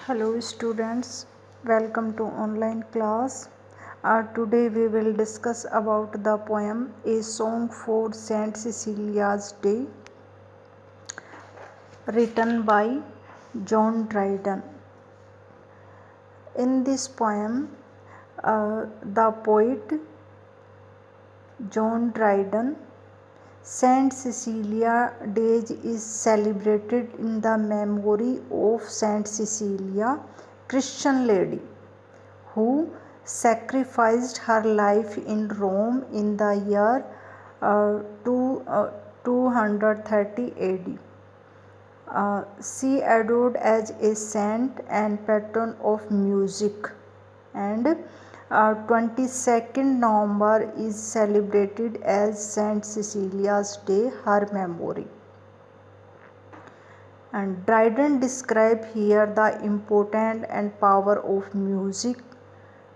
Hello students, welcome to online class. Today we will discuss about the poem A Song for Saint Cecilia's Day, written by John Dryden. In this poem, the poet John Dryden, Saint Cecilia Day is celebrated in the memory of Saint Cecilia, Christian lady, who sacrificed her life in Rome in the year 230 AD. She adored as a saint and patron of music, and 22nd November is celebrated as Saint Cecilia's Day, her memory. And Dryden describes here the importance and power of music,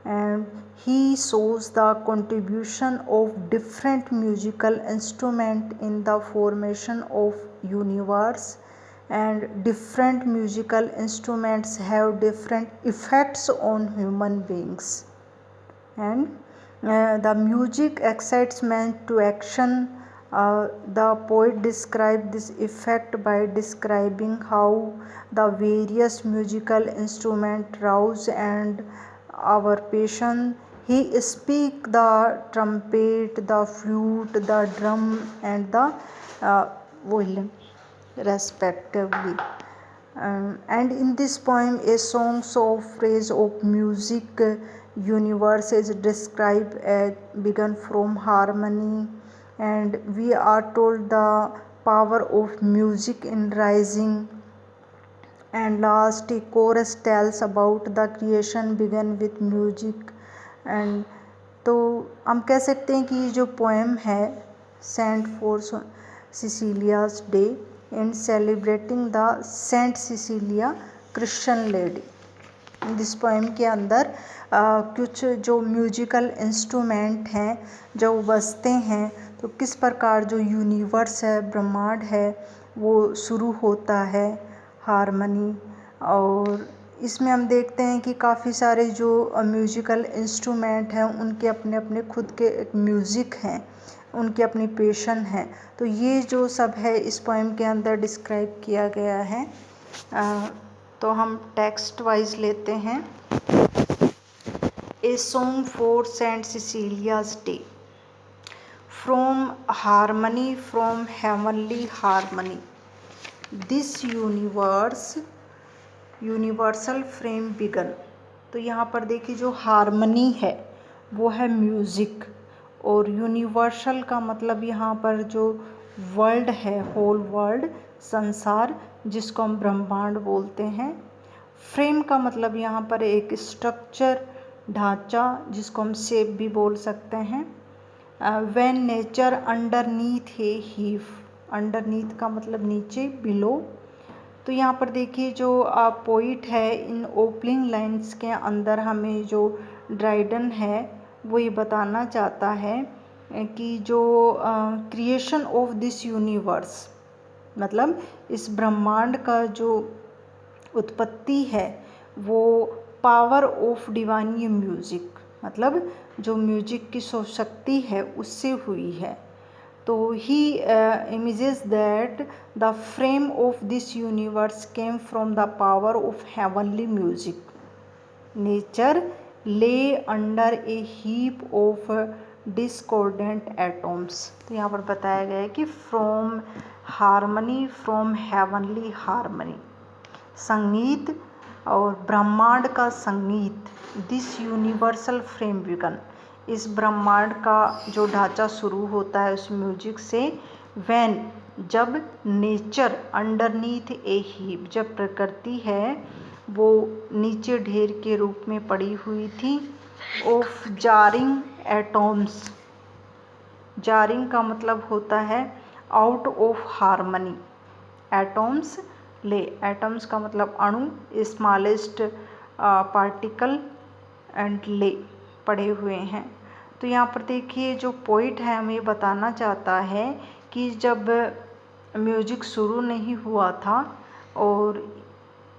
and he shows the contribution of different musical instruments in the formation of universe, and different musical instruments have different effects on human beings, and the music excites man to action. The poet described this effect by describing how the various musical instruments rouse and our passion. He speak the trumpet, the flute, the drum, and the violin, respectively. And in this poem, a song of praise of music universe is described as begun from harmony, and we are told the power of music in rising, and last a chorus tells about the creation began with music. And तो हम कह सकते हैं कि ये जो poem है Saint for Cecilia's day and celebrating the Saint Cecilia Christian lady, this poem के अंदर कुछ जो म्यूजिकल इंस्ट्रूमेंट हैं जो बजते हैं, तो किस प्रकार जो यूनिवर्स है, ब्रह्मांड है, वो शुरू होता है हारमनी। और इसमें हम देखते हैं कि काफ़ी सारे जो म्यूजिकल इंस्ट्रूमेंट हैं उनके अपने अपने खुद के एक म्यूज़िक हैं, उनकी अपनी पेशन है। तो ये जो सब है इस पोएम के अंदर डिस्क्राइब किया गया है। तो हम टेक्स्ट वाइज लेते हैं। A song for Saint Cecilia's day, from harmony, from heavenly harmony, this universal frame began. तो यहाँ पर देखिए जो हारमनी है वो है म्यूज़िक, और यूनिवर्सल का मतलब यहाँ पर जो वर्ल्ड है, होल वर्ल्ड, संसार, जिसको हम ब्रह्मांड बोलते हैं। फ्रेम का मतलब यहाँ पर एक स्ट्रक्चर, ढांचा, जिसको हम शेप भी बोल सकते हैं। When nature underneath A heave, underneath का मतलब नीचे, बिलो। तो यहाँ पर देखिए जो पोइट है, इन ओपनिंग लाइंस के अंदर हमें जो ड्राइडन है वो ये बताना चाहता है कि जो क्रिएशन ऑफ दिस यूनिवर्स, मतलब इस ब्रह्मांड का जो उत्पत्ति है वो पावर ऑफ डिवाइन म्यूज़िक, मतलब जो म्यूजिक की शक्ति है उससे हुई है। तो ही images that the frame of this universe came from the power of heavenly music, nature lay under a heap of discordant atoms. तो यहाँ पर बताया गया है कि from harmony, from heavenly harmony, संगीत और ब्रह्मांड का संगीत, दिस यूनिवर्सल फ्रेम बिगन, इस ब्रह्मांड का जो ढांचा शुरू होता है उस म्यूजिक से। व्हेन, जब, नेचर अंडरनीथ ए हीप, जब प्रकृति है वो नीचे ढेर के रूप में पड़ी हुई थी, ऑफ जारिंग एटॉम्स, जारिंग का मतलब होता है आउट ऑफ हारमनी, एटॉम्स ले, एटम्स का मतलब अणु, स्मॉलेस्ट पार्टिकल, एंड ले पड़े हुए हैं। तो यहाँ पर देखिए जो पोइट है हमें बताना चाहता है कि जब म्यूजिक शुरू नहीं हुआ था और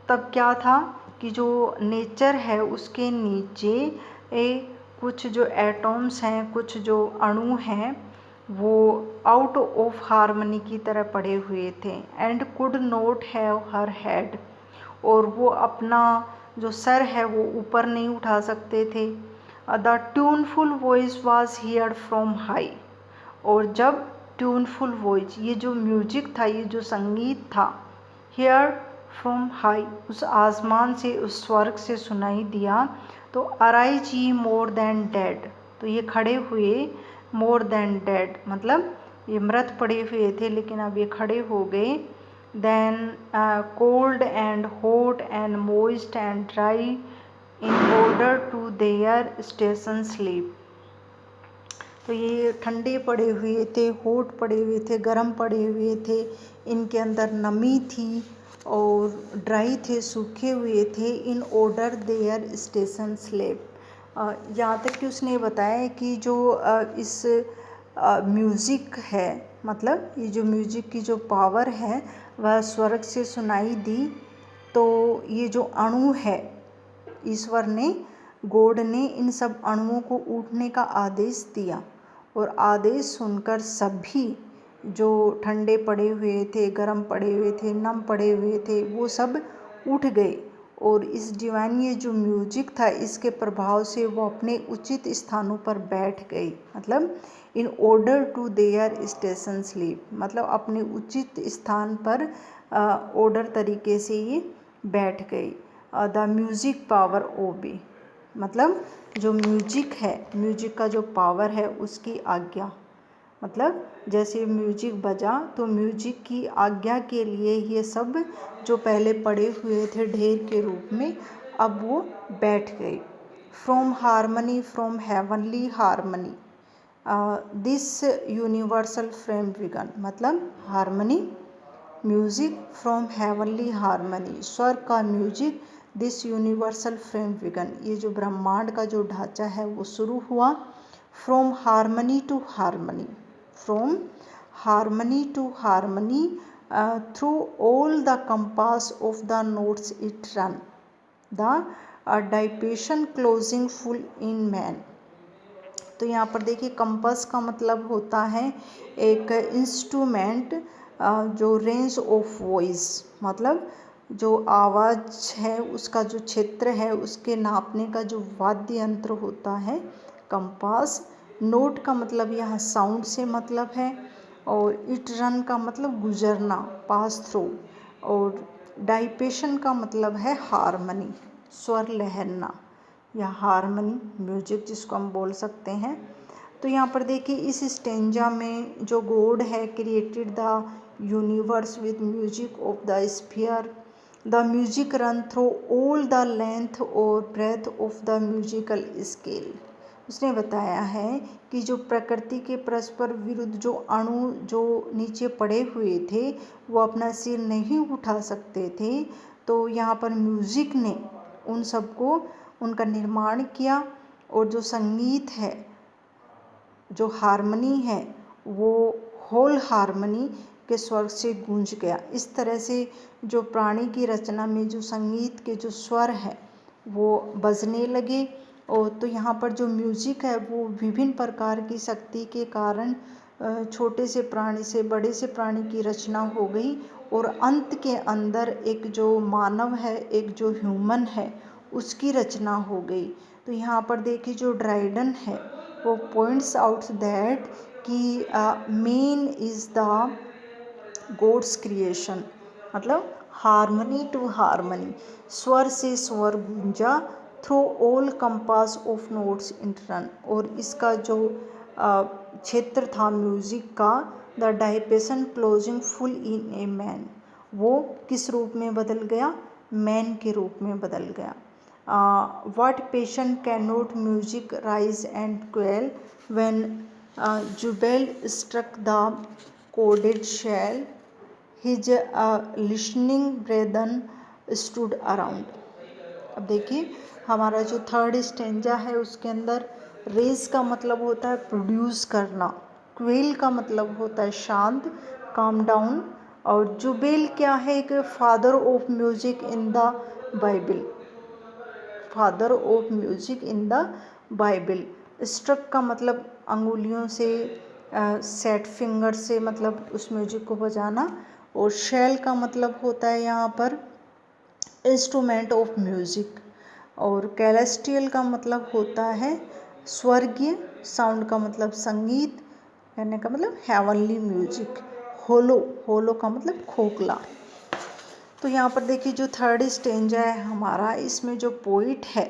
तब क्या था कि जो नेचर है उसके नीचे कुछ जो एटॉम्स हैं, कुछ जो अणु हैं, वो आउट ऑफ हार्मनी की तरह पड़े हुए थे। And could not have her head, और वो अपना जो सर है वो ऊपर नहीं उठा सकते थे। The tuneful voice was heard from high, और जब ट्यूनफुल वॉइस, ये जो म्यूजिक था, ये जो संगीत था, हियर फ्रॉम हाई, उस आसमान से, उस स्वर्ग से सुनाई दिया, तो अराइज ये मोर देन डेड, तो ये खड़े हुए, मोर देन डेड मतलब ये मृत पड़े हुए थे लेकिन अब ये खड़े हो गए। Then cold and hot and moist and dry in order to their station sleep, तो ये ठंडे पड़े हुए थे, हॉट पड़े हुए थे, गर्म पड़े हुए थे, इनके अंदर नमी थी, और ड्राई थे, सूखे हुए थे। In order their station sleep, यहाँ तक कि उसने बताया कि जो इस म्यूज़िक है, मतलब ये जो म्यूज़िक की जो पावर है वह स्वर्ग से सुनाई दी। तो ये जो अणु है, ईश्वर ने, गॉड ने इन सब अणुओं को उठने का आदेश दिया, और आदेश सुनकर सभी जो ठंडे पड़े हुए थे, गर्म पड़े हुए थे, नम पड़े हुए थे, वो सब उठ गए, और इस डिवाइन ये जो म्यूजिक था इसके प्रभाव से वो अपने उचित स्थानों पर बैठ गई। मतलब in order to their station sleep, मतलब अपने उचित स्थान पर ऑर्डर तरीके से ये बैठ गई। द म्यूजिक पावर ओबे, मतलब जो म्यूजिक है, म्यूजिक का जो पावर है उसकी आज्ञा, मतलब जैसे म्यूजिक बजा तो म्यूजिक की आज्ञा के लिए ये सब जो पहले पड़े हुए थे ढेर के रूप में, अब वो बैठ गए। From harmony, from heavenly harmony this universal frame began, मतलब harmony, music from heavenly harmony, स्वर्ग का music, this universal frame began, ये जो ब्रह्मांड का जो ढांचा है वो शुरू हुआ। From harmony to harmony, from harmony to harmony, through all the compass of the notes it run, the diapason closing full in man. तो यहाँ पर देखिए कंपास का मतलब होता है एक इंस्ट्रूमेंट जो रेंज ऑफ वॉइस, मतलब जो आवाज़ है उसका जो क्षेत्र है उसके नापने का जो वाद्य यंत्र होता है कंपास। नोट का मतलब यहाँ साउंड से मतलब है, और इट रन का मतलब गुजरना, पास थ्रू, और डाइपेशन का मतलब है हारमनी, स्वर लहरना, या हारमनी म्यूजिक जिसको हम बोल सकते हैं। तो यहाँ पर देखिए इस स्टेंजा में जो गॉड है created the universe with music of the sphere, the music run through all the length और breadth of the musical scale. उसने बताया है कि जो प्रकृति के परस्पर विरुद्ध जो अणु जो नीचे पड़े हुए थे वो अपना सिर नहीं उठा सकते थे, तो यहाँ पर म्यूज़िक ने उन सबको उनका निर्माण किया, और जो संगीत है, जो हारमनी है, वो होल हारमनी के स्वर से गूंज गया। इस तरह से जो प्राणी की रचना में जो संगीत के जो स्वर है वो बजने लगे। और तो यहाँ पर जो म्यूजिक है वो विभिन्न प्रकार की शक्ति के कारण छोटे से प्राणी से बड़े से प्राणी की रचना हो गई, और अंत के अंदर एक जो मानव है, एक जो ह्यूमन है, उसकी रचना हो गई। तो यहाँ पर देखिए जो ड्राइडन है वो पॉइंट्स आउट दैट कि men is the God's creation, मतलब हारमनी टू हारमनी, स्वर से स्वर गूंजा, through all compass of notes in run, और इसका जो क्षेत्र था म्यूजिक का, the diapason closing full in a man, वो किस रूप में बदल गया, मैन के रूप में बदल गया। What patient cannot music rise and quail when Jubal struck the corded shell, his listening brethren stood around। अब देखिए हमारा जो थर्ड स्टेंजा है उसके अंदर रेज का मतलब होता है प्रोड्यूस करना, क्वेल का मतलब होता है शांत, काम डाउन, और जुबेल क्या है, एक father of music in the Bible, father of music in the Bible. Struck का मतलब अंगुलियों से, सेट फिंगर से मतलब उस म्यूजिक को बजाना, और शेल का मतलब होता है यहाँ पर इंस्ट्रूमेंट ऑफ म्यूजिक, और कैलेस्टियल का मतलब होता है स्वर्गीय, साउंड का मतलब संगीत, कहने का मतलब हेवनली म्यूजिक। होलो, होलो का मतलब खोखला। तो यहाँ पर देखिए जो थर्ड स्टेंजा है हमारा, इसमें जो पोइट है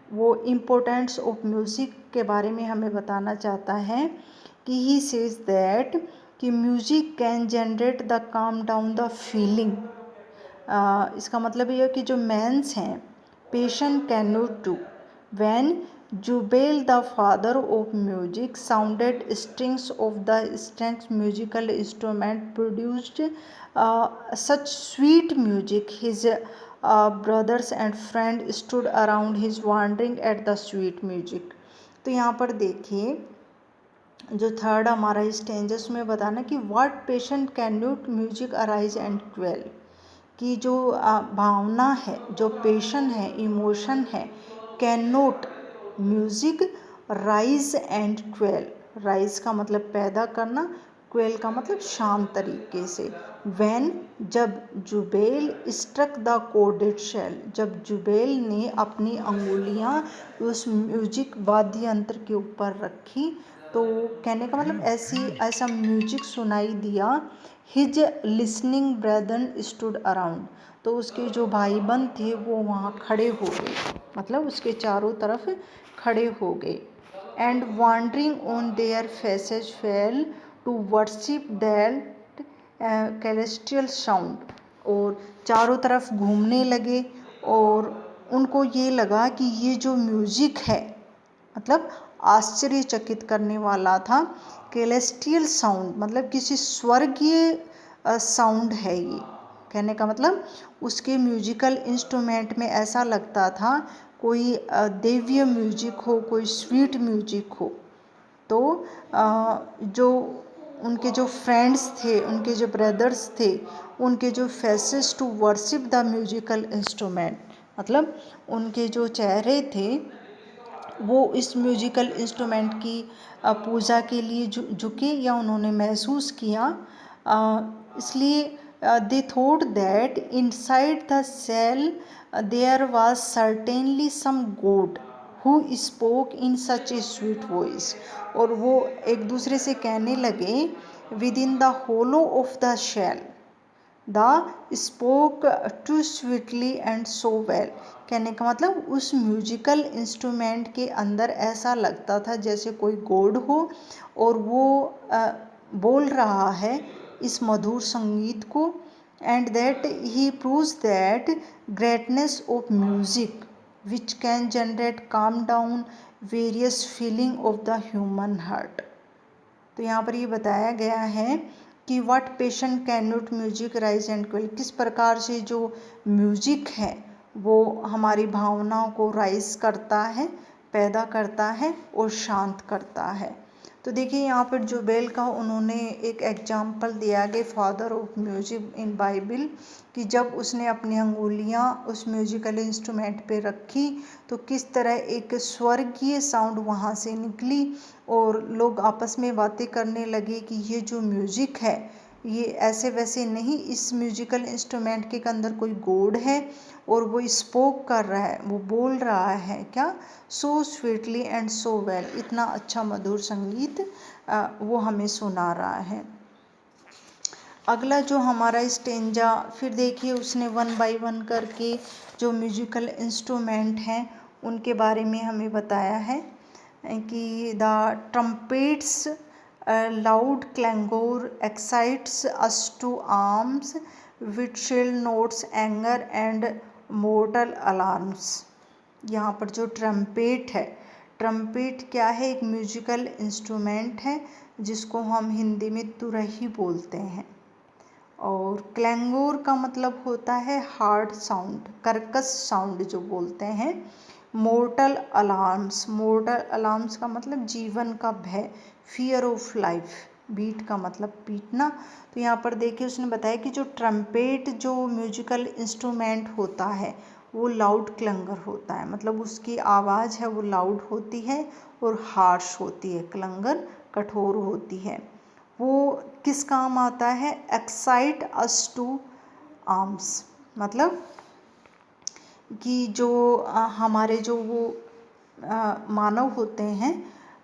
वो इम्पोर्टेंस ऑफ म्यूज़िक के बारे में हमें बताना चाहता है कि ही सेज दैट कि music can generate the calm down the feeling. इसका मतलब ये है कि जो मैंस हैं patient can not do when Jubail the father of music sounded strings of the strengths musical instrument produced such sweet music, his brothers and friends stood around his wondering at the sweet music। तो यहाँ पर देखिए जो third हमारा स्टेंजेस में बताना कि what patient can not music arise and quail, कि जो भावना है, जो पेशन है, इमोशन है, can not music rise and quail. Rise का मतलब पैदा करना, क्वेल का मतलब शांत तरीके से। व्हेन जब Jubal struck the corded shell, जब जुबेल ने अपनी अंगुलियां उस म्यूजिक वाद्य यंत्र के ऊपर रखी तो कहने का मतलब ऐसा म्यूजिक सुनाई दिया। हिज लिसनिंग ब्रेदन स्टूड अराउंड, तो उसके जो भाई बंद थे वो वहाँ खड़े हो गए, मतलब उसके चारों तरफ खड़े हो गए। And wondering on their faces fell to worship that celestial sound, और चारों तरफ घूमने लगे और उनको ये लगा कि ये जो म्यूज़िक है मतलब आश्चर्यचकित करने वाला था। कैलेस्टियल साउंड मतलब किसी स्वर्गीय साउंड है ये, कहने का मतलब उसके म्यूजिकल इंस्ट्रूमेंट में ऐसा लगता था कोई दैवीय म्यूजिक हो, कोई स्वीट म्यूजिक हो। तो जो उनके जो फ्रेंड्स थे, उनके जो ब्रदर्स थे, उनके जो faces to worship the musical instrument, मतलब उनके जो चेहरे थे वो इस म्यूजिकल इंस्ट्रूमेंट की पूजा के लिए झुके या उन्होंने महसूस किया। इसलिए they thought that inside the shell there was certainly some god who spoke in such a sweet voice, और वो एक दूसरे से कहने लगे within the hollow of the shell the spoke too sweetly and so well, कहने का मतलब उस म्यूजिकल इंस्ट्रूमेंट के अंदर ऐसा लगता था जैसे कोई गॉड हो और वो बोल रहा है इस मधुर संगीत को। And that he proves that greatness of music which can generate calm down various feeling of the human heart. तो यहाँ पर ये बताया गया है कि what patient can not music rise and quail, किस प्रकार से जो म्यूजिक है वो हमारी भावनाओं को राइज करता है, पैदा करता है और शांत करता है। तो देखिए यहाँ पर जुबेल का उन्होंने एक एग्जाम्पल दिया कि father of music in Bible, कि जब उसने अपनी अंगुलियाँ उस म्यूजिकल इंस्ट्रूमेंट पे रखी तो किस तरह एक स्वर्गीय साउंड वहाँ से निकली और लोग आपस में बातें करने लगे कि ये जो म्यूजिक है ये ऐसे वैसे नहीं, इस म्यूजिकल इंस्ट्रूमेंट के अंदर कोई गॉड है और वो स्पोक कर रहा है, वो बोल रहा है क्या, so sweetly and so well, इतना अच्छा मधुर संगीत वो हमें सुना रहा है। अगला जो हमारा स्टेंजा, फिर देखिए उसने वन बाय वन करके जो म्यूजिकल इंस्ट्रूमेंट हैं उनके बारे में हमें बताया है कि the trumpets loud clangour excites us to arms which shrill notes anger and mortal alarms. यहाँ पर जो ट्रम्पेट है, ट्रम्पेट क्या है, एक म्यूजिकल इंस्ट्रूमेंट है जिसको हम हिंदी में तुरही बोलते हैं। और क्लैंगोर का मतलब होता है हार्ड साउंड, कर्कश साउंड जो बोलते हैं। मोर्टल अलार्म्स, मोर्टल अलार्म्स का मतलब जीवन का भय, फियर ऑफ लाइफ। बीट का मतलब पीटना। तो यहाँ पर देखिए उसने बताया कि जो ट्रम्पेट जो म्यूजिकल इंस्ट्रूमेंट होता है वो लाउड क्लंगर होता है, मतलब उसकी आवाज़ है वो लाउड होती है और हार्श होती है, क्लंगर कठोर होती है। वो किस काम आता है? एक्साइट अस टू आर्म्स, मतलब कि जो हमारे जो वो मानव होते हैं,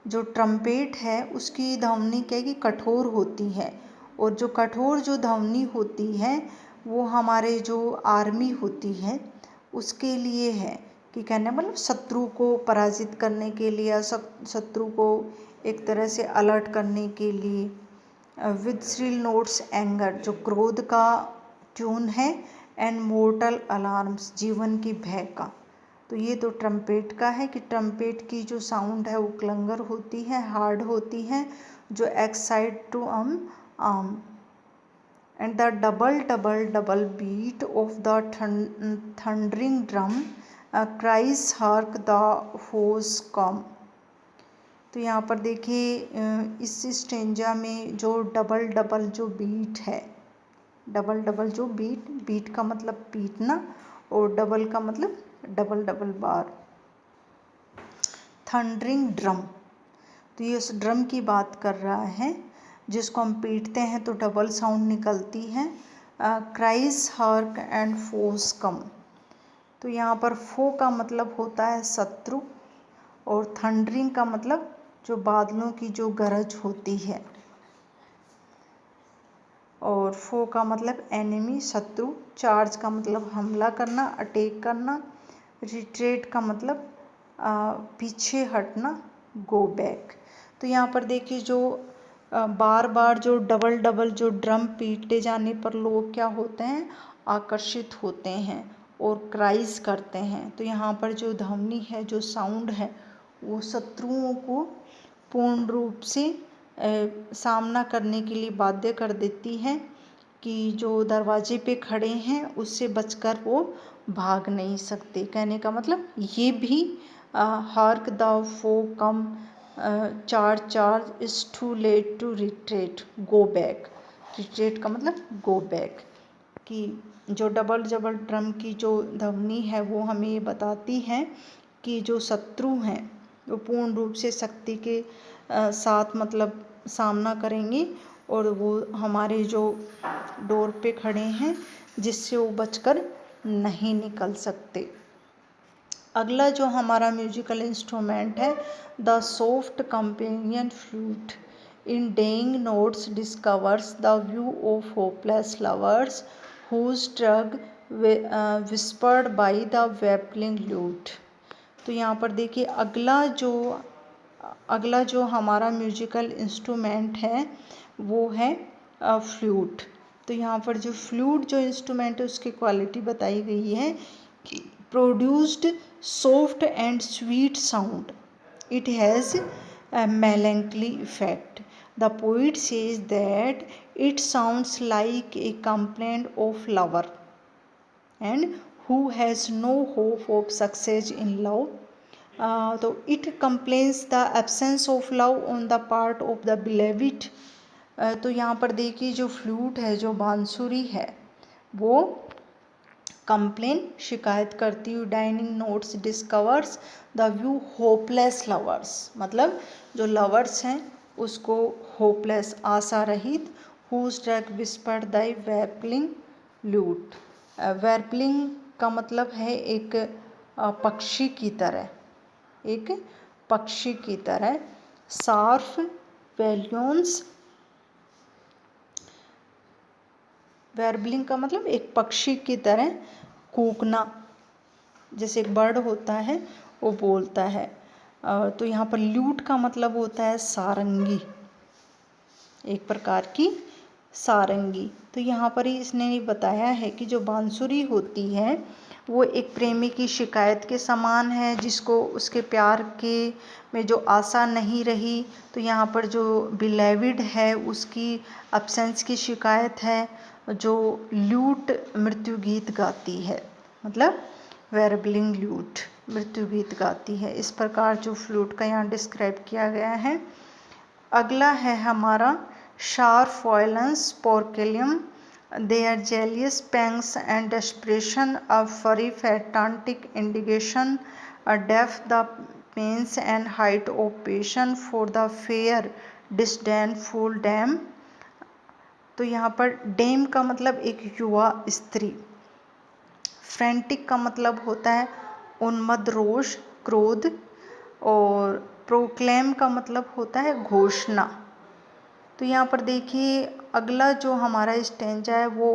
जो ट्रम्पेट है उसकी ध्वनि क्या है कि कठोर होती है, और जो कठोर जो ध्वनि होती है वो हमारे जो आर्मी होती है उसके लिए है, कि कहने मतलब शत्रु को पराजित करने के लिए या शत्रु को एक तरह से अलर्ट करने के लिए। विद श्रिल नोट्स एंगर, जो क्रोध का ट्यून है, एंड मोर्टल अलार्म्स, जीवन की भय का। तो ये तो ट्रम्पेट का है कि ट्रम्पेट की जो साउंड है वो क्लंगर होती है, हार्ड होती है, जो excite to arm. And the double double double beat of the thundering drum cries hark the force come. तो यहाँ पर देखिए इस स्टेंजा में जो डबल डबल जो बीट है, डबल डबल जो बीट का मतलब पीटना, और डबल का मतलब डबल डबल बार। थंडरिंग ड्रम, तो ये उस ड्रम की बात कर रहा है जिसको हम पीटते हैं तो डबल साउंड निकलती है। Cries Harka and force come, तो यहाँ पर फो का मतलब होता है शत्रु, और थंडरिंग का मतलब जो बादलों की जो गरज होती है, और फो का मतलब एनिमी शत्रु, चार्ज का मतलब हमला करना, अटैक करना, रिट्रेट का मतलब पीछे हटना, गो बैक। तो यहाँ पर देखिए जो बार बार जो डबल डबल जो ड्रम पीटे जाने पर लोग क्या होते हैं? आकर्षित होते हैं और क्राइज करते हैं। तो यहाँ पर जो ध्वनि है, जो साउंड है, वो शत्रुओं को पूर्ण रूप से सामना करने के लिए बाध्य कर देती है, कि जो दरवाजे पे खड़े हैं उससे बचकर वो भाग नहीं सकते। कहने का मतलब ये भी hark the foe come, charge is too late to retreat, go back. Retreat का मतलब गो बैक, कि जो डबल डबल ड्रम की जो ध्वनि है वो हमें ये बताती है कि जो शत्रु हैं वो पूर्ण रूप से शक्ति के साथ मतलब सामना करेंगे, और वो हमारे जो डोर पे खड़े हैं जिससे वो बचकर नहीं निकल सकते। अगला जो हमारा म्यूजिकल इंस्ट्रूमेंट है, the soft companion flute in dying notes discovers the view of hopeless lovers whose dirge whispered by the warbling lute. तो यहाँ पर देखिए अगला जो हमारा म्यूजिकल इंस्ट्रूमेंट है वो है फ्लूट। तो यहाँ पर जो फ्लूट जो इंस्ट्रूमेंट है उसकी क्वालिटी बताई गई है कि produced soft and sweet sound. It has a melancholy effect. The poet says that it sounds like a complaint of lover and who has no hope of success in love. So it complains the absence of love on the part of the beloved. तो यहाँ पर देखिए जो flute है, जो बांसुरी है, वो कंप्लेन शिकायत करती हुई dining notes discovers the view hopeless lovers, मतलब जो लवर्स हैं उसको होपलेस आशा रहित, हुज ट्रैक विस्पर्ड दाई वेपलिंग लूट। वेपलिंग का मतलब है एक पक्षी की तरह, एक पक्षी की तरह। शार्फ वैल्यून्स, वेरबलिंग का मतलब एक पक्षी की तरह कूकना, जैसे एक बर्ड होता है वो बोलता है। तो यहाँ पर ल्यूट का मतलब होता है सारंगी, एक प्रकार की सारंगी। तो यहाँ पर ही इसने बताया है कि जो बांसुरी होती है वो एक प्रेमी की शिकायत के समान है, जिसको उसके प्यार के में जो आशा नहीं रही। तो यहाँ पर जो बिलेविड है उसकी अब्सेंस की शिकायत है, जो ल्यूट मृत्यु गीत गाती है, मतलब वेरबलिंग ल्यूट मृत्यु गीत गाती है। इस प्रकार जो फ्लूट का यहाँ डिस्क्राइब किया गया है। अगला है हमारा sharp violins proclaim their jealous pangs and desperation, a furry fantastic indignation, a depth the pains and height of passion for the fair disdainful dame। तो यहाँ पर डेम का मतलब एक युवा स्त्री, फ्रेंटिक का मतलब होता है उन्मद रोष क्रोध, और प्रोक्लेम का मतलब होता है घोषणा। तो यहाँ पर देखिए अगला जो हमारा स्टेंजा है वो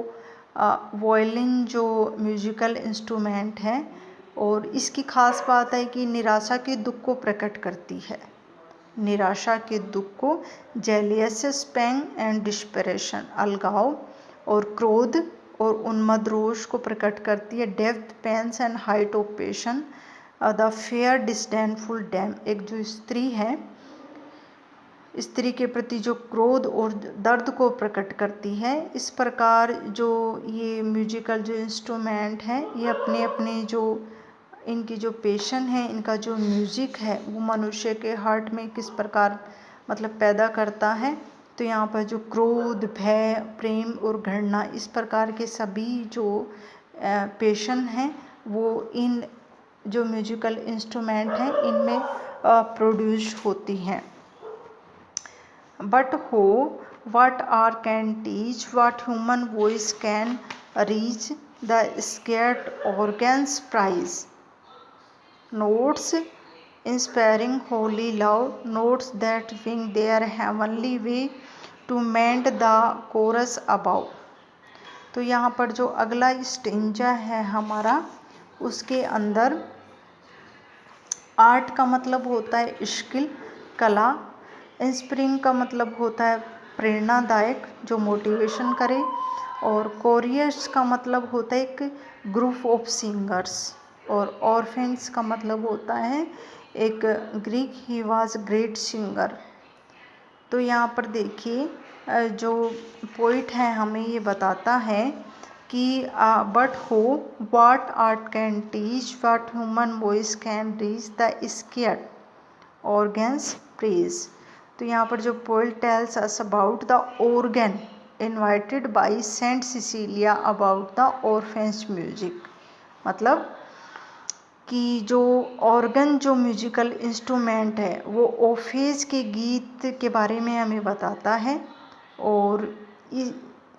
वायलिन जो म्यूजिकल इंस्ट्रूमेंट है, और इसकी खास बात है कि निराशा के दुख को प्रकट करती है। निराशा के दुख को, जेलियस पैंग एंड डिस्परेशन अलगाव और क्रोध और उन्मद रोष को प्रकट करती है। Depth pains and height of passion, the fair disdainful dame, एक जो स्त्री है, स्त्री के प्रति जो क्रोध और दर्द को प्रकट करती है। इस प्रकार जो ये म्यूजिकल जो इंस्ट्रूमेंट हैं ये अपने अपने जो इनकी जो पेशन है, इनका जो म्यूज़िक है वो मनुष्य के हार्ट में किस प्रकार मतलब पैदा करता है। तो यहाँ पर जो क्रोध, भय, प्रेम और घृणा, इस प्रकार के सभी जो पेशन हैं वो इन जो म्यूजिकल इंस्ट्रूमेंट हैं इनमें प्रोड्यूस होती हैं। But who, what art can teach, what human voice can reach, the scared organ's prize? Notes inspiring holy love, notes that wing their heavenly way to mend the chorus above। तो यहाँ पर जो अगला stanza है हमारा, उसके अंदर art का मतलब होता है स्किल, कला, इंस्पिरिंग का मतलब होता है प्रेरणादायक, जो मोटिवेशन करे, और कोरियस का मतलब होता है एक ग्रुप ऑफ सिंगर्स, और ऑर्फेन्स का मतलब होता है एक Greek he was great singer. तो यहाँ पर देखिए जो पोइट है हमें ये बताता है कि but oh what art can teach, what human voice can reach, the sacred organs praise. तो यहाँ पर जो poet tells us about the organ invited by Saint Cecilia about the Orpheus music, मतलब कि जो ऑर्गन जो म्यूजिकल इंस्ट्रूमेंट है वो ओफेज के गीत के बारे में हमें बताता है। और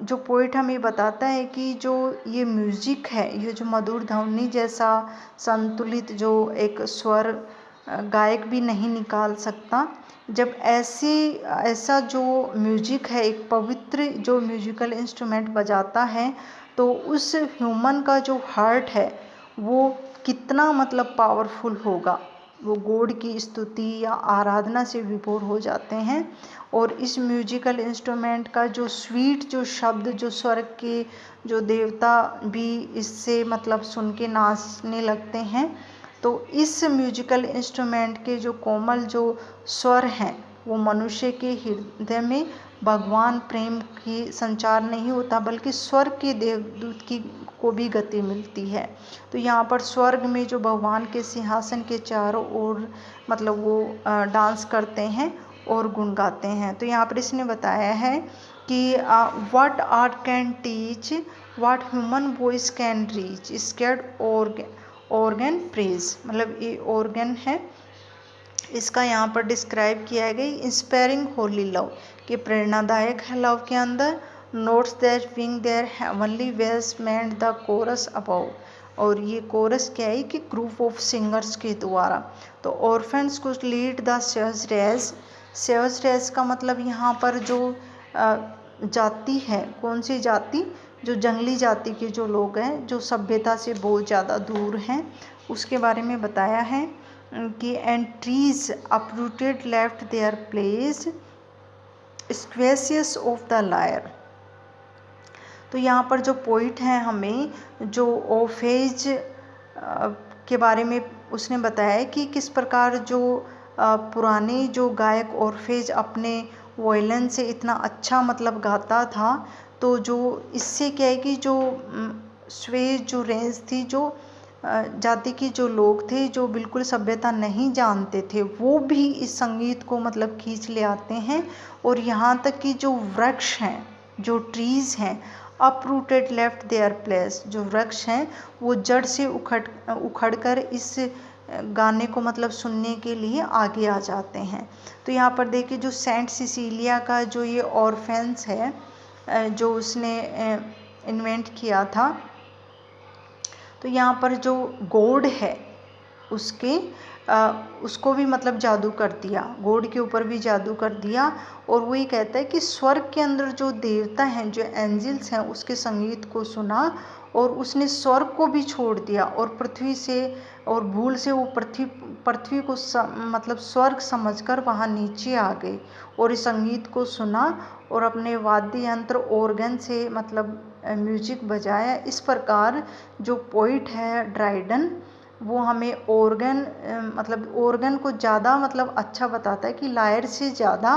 जो पोइट हमें बताता है कि जो ये म्यूजिक है, ये जो मधुर ध्वनि जैसा संतुलित जो एक स्वर गायक भी नहीं निकाल सकता। जब ऐसा जो म्यूजिक है, एक पवित्र जो म्यूजिकल इंस्ट्रूमेंट बजाता है, तो उस ह्यूमन का जो हार्ट है वो कितना मतलब पावरफुल होगा, वो गॉड की स्तुति या आराधना से विभोर हो जाते हैं। और इस म्यूजिकल इंस्ट्रूमेंट का जो स्वीट जो शब्द, जो स्वर्ग के जो देवता भी इससे मतलब सुन के नाचने लगते हैं। तो इस म्यूजिकल इंस्ट्रूमेंट के जो कोमल जो स्वर हैं वो मनुष्य के हृदय में भगवान प्रेम की संचार नहीं होता, बल्कि स्वर्ग के देवदूत की को भी गति मिलती है। तो यहाँ पर स्वर्ग में जो भगवान के सिंहासन के चारों ओर मतलब वो डांस करते हैं और गुण गाते हैं। तो यहाँ पर इसने बताया है कि what art can teach, what human voice can reach, scared organ praise, मतलब ये ऑर्गन है, इसका यहाँ पर डिस्क्राइब किया गया इंस्पायरिंग होली लव, कि प्रेरणादायक है लव के अंदर। Notes that wing their heavenly wells mend the chorus above, और ये कोरस क्या है कि ग्रुप ऑफ सिंगर्स के द्वारा। तो ऑर्फेन्स कुछ लीड द सेवज रेज, सेवज रेज का मतलब यहाँ पर जो जाति है, कौन सी जाति, जो जंगली जाति के जो लोग हैं जो सभ्यता से बहुत ज़्यादा दूर हैं, उसके बारे में बताया है कि and trees uprooted left their place sequacious of the lyre. तो यहाँ पर जो पोइट हैं हमें जो ओफेज के बारे में उसने बताया है कि किस प्रकार जो पुराने जो गायक ओरफेज अपने वॉयलिन से इतना अच्छा मतलब गाता था। तो जो इससे क्या है कि जो स्वेज जो रेंज थी, जो जाति के जो लोग थे जो बिल्कुल सभ्यता नहीं जानते थे, वो भी इस संगीत को मतलब खींच ले आते हैं। और यहाँ तक कि जो वृक्ष हैं, जो ट्रीज़ हैं, अपरूटेड लेफ्ट देयर प्लेस, जो वृक्ष हैं वो जड़ से उखड़कर इस गाने को मतलब सुनने के लिए आगे आ जाते हैं। तो यहाँ पर देखिए जो सेंट सिसिलिया का जो ये ऑर्फेन्स है जो उसने इन्वेंट किया था, तो यहाँ पर जो गॉड है उसको भी मतलब जादू कर दिया, गॉड के ऊपर भी जादू कर दिया। और वो ये कहता है कि स्वर्ग के अंदर जो देवता हैं, जो एंजल्स हैं, उसके संगीत को सुना और उसने स्वर्ग को भी छोड़ दिया और पृथ्वी से और भूल से वो पृथ्वी को मतलब स्वर्ग समझकर वहाँ नीचे आ गए और इस संगीत को सुना और अपने वाद्य यंत्र ऑर्गन से मतलब म्यूजिक बजाया। इस प्रकार जो पोइट है ड्राइडन, वो हमें ऑर्गन को ज़्यादा मतलब अच्छा बताता है कि लायर से ज़्यादा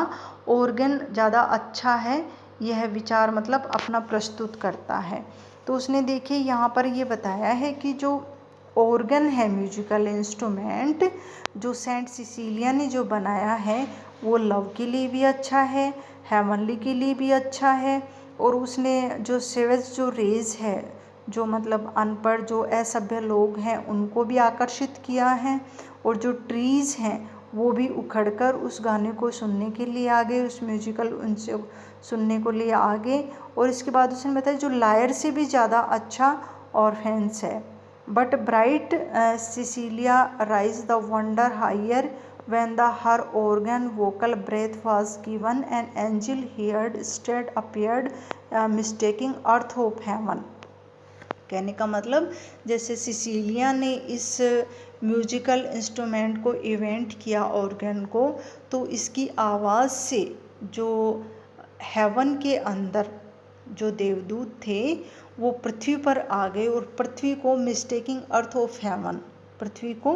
ऑर्गन ज़्यादा अच्छा है, यह विचार मतलब अपना प्रस्तुत करता है। तो उसने देखिए यहाँ पर ये बताया है कि जो ऑर्गन है म्यूजिकल इंस्ट्रूमेंट जो सेंट सिसिलिया ने जो बनाया है वो लव के लिए भी अच्छा है, हेवनली के लिए भी अच्छा है। और उसने जो सेवेज जो रेज है, जो मतलब अनपढ़ जो असभ्य लोग हैं उनको भी आकर्षित किया है। और जो ट्रीज़ हैं वो भी उखड़कर उस गाने को सुनने के लिए आ गए, उस म्यूजिकल उनसे सुनने को लिए आ गए। और इसके बाद उसने बताया जो लायर से भी ज़्यादा अच्छा ऑर्फेन्स है। But bright Cecilia raise the wonder higher when her organ vocal breath was given, an angel heard instead appeared, mistaking earth of heaven। कहने का मतलब जैसे सिसिलिया ने इस म्यूजिकल इंस्ट्रूमेंट को इवेंट किया ऑर्गन को, तो इसकी आवाज़ से जो हेवन के अंदर जो देवदूत थे वो पृथ्वी पर आ गए और पृथ्वी को मिस्टेकिंग अर्थ ऑफ हेवन, पृथ्वी को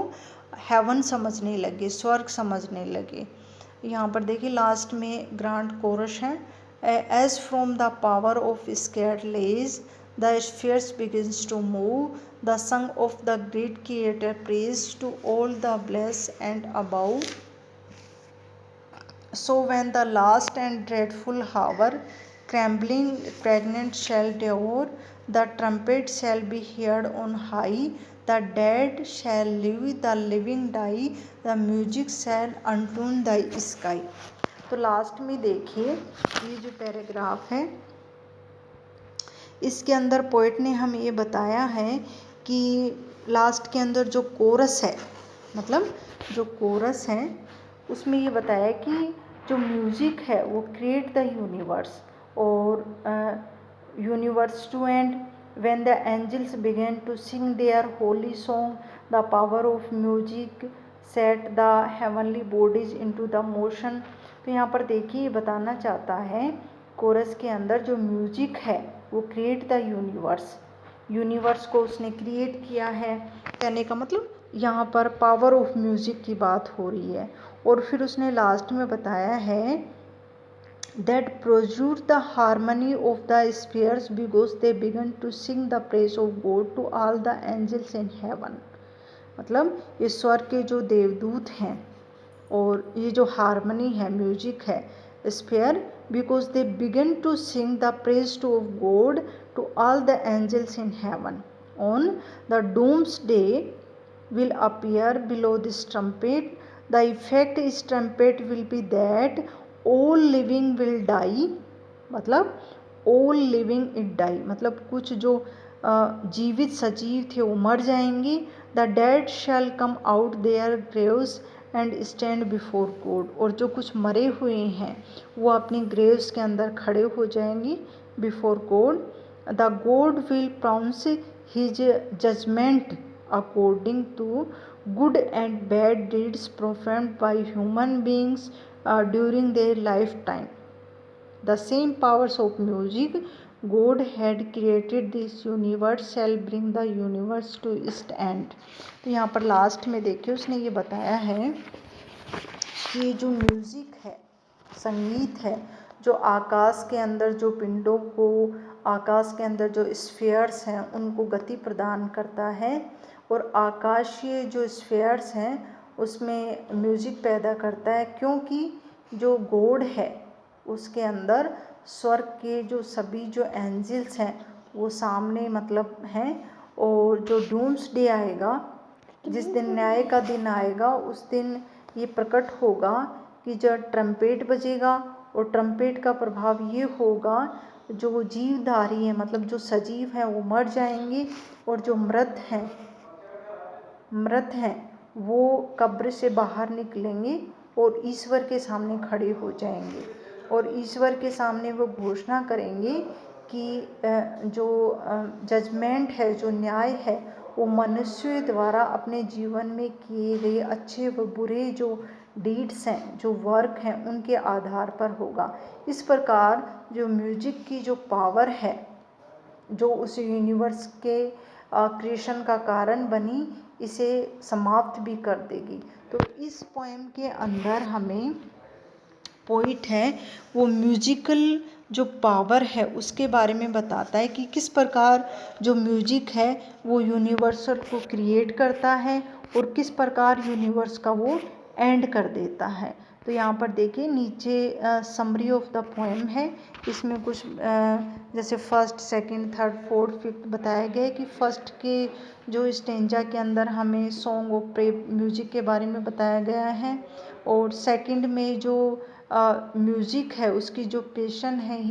हेवन समझने लगे, स्वर्ग समझने लगे। यहाँ पर देखिए लास्ट में ग्रांड कोरस है, as from the power of sacred lays the spheres begins to move, the song of the great creator praise to all the blessed and above. So when the last and dreadful hour trembling pregnant shall devour, the trumpet shall be heard on high, the dead shall live, the living die, the music shall untune the sky। तो last में देखिए ये जो paragraph है इसके अंदर poet ने हमें ये बताया है कि लास्ट के अंदर जो कोरस है, मतलब जो कोरस है उसमें ये बताया कि जो म्यूज़िक है वो क्रिएट द यूनिवर्स और universe to end when the angels begin to sing their holy song, the power of music set the heavenly bodies into the motion. तो यहाँ पर देखिए ये बताना चाहता है कोरस के अंदर जो म्यूजिक है वो क्रिएट द यूनिवर्स, यूनिवर्स को उसने क्रिएट किया है। कहने का मतलब यहाँ पर पावर ऑफ म्यूज़िक की बात हो रही है। और फिर उसने लास्ट में बताया है that produce the harmony of the spheres because they began to sing the praise of God to all the angels in heaven. मतलब ईश्वर के जो देवदूत हैं और ये जो हार्मनी है, म्यूजिक है, sphere because they begin to sing the praise to of God to all the angels in heaven. On the doomsday will appear below this trumpet. The effect is trumpet will be that all living will die, मतलब all living it die, मतलब कुछ जो जीवित सजीव थे वो मर जाएंगे। The dead shall come out their graves and stand before God, और जो कुछ मरे हुए हैं वो अपनी ग्रेव्स के अंदर खड़े हो जाएंगे before God. The God will pronounce his judgement according to good and bad deeds performed by human beings during their life time. The same powers of music God had created this universe shall bring the universe to its end। तो यहाँ पर last में देखिए उसने ये बताया है कि जो म्यूज़िक है, संगीत है, जो आकाश के अंदर जो पिंडों को, आकाश के अंदर जो स्फीयर्स हैं उनको गति प्रदान करता है और आकाशीय जो स्फीयर्स हैं उसमें म्यूज़िक पैदा करता है, क्योंकि जो गॉड है उसके अंदर स्वर्ग के जो सभी जो एंजल्स हैं वो सामने मतलब हैं। और जो डूम्सडे आएगा, जिस दिन न्याय का दिन आएगा, उस दिन ये प्रकट होगा कि जब ट्रम्पेट बजेगा, और ट्रम्पेट का प्रभाव ये होगा जो जीवधारी हैं मतलब जो सजीव हैं वो मर जाएंगे, और जो मृत हैं वो कब्र से बाहर निकलेंगे और ईश्वर के सामने खड़े हो जाएंगे, और ईश्वर के सामने वो घोषणा करेंगे कि जो जजमेंट है, जो न्याय है, वो मनुष्य द्वारा अपने जीवन में किए गए अच्छे व बुरे जो डीड्स हैं, जो वर्क हैं, उनके आधार पर होगा। इस प्रकार जो म्यूजिक की जो पावर है, जो उस यूनिवर्स के क्रिएशन का कारण बनी, इसे समाप्त भी कर देगी। तो इस पोएम के अंदर हमें पोइट है वो म्यूजिकल जो पावर है उसके बारे में बताता है कि किस प्रकार जो म्यूजिक है वो यूनिवर्सल को क्रिएट करता है और किस प्रकार यूनिवर्स का वो एंड कर देता है। तो यहाँ पर देखिए नीचे समरी ऑफ द पोएम है। इसमें कुछ जैसे first, second, third, fourth, fifth बताया गया है कि फर्स्ट के जो स्टेंजा के अंदर हमें सॉन्ग ऑफ प्रे म्यूजिक के बारे में बताया गया है, और सेकंड में जो म्यूज़िक है उसकी जो पैशन है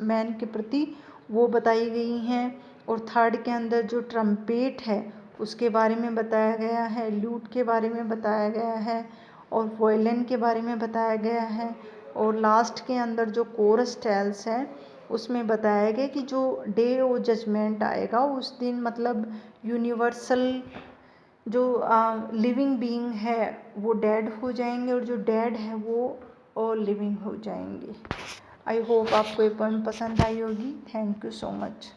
मैन के प्रति वो बताई गई हैं, और थर्ड के अंदर जो ट्रम्पेट है उसके बारे में बताया गया है, लूट के बारे में बताया गया है, और वायलिन के बारे में बताया गया है, और लास्ट के अंदर जो कोरस टेल्स है उसमें बताया गया कि जो डे ऑफ जजमेंट आएगा उस दिन मतलब यूनिवर्सल जो लिविंग बीइंग है वो डेड हो जाएंगे, और जो डेड है वो लिविंग हो जाएंगे। आई होप आपको ये पोएम पसंद आई होगी। Thank you so much.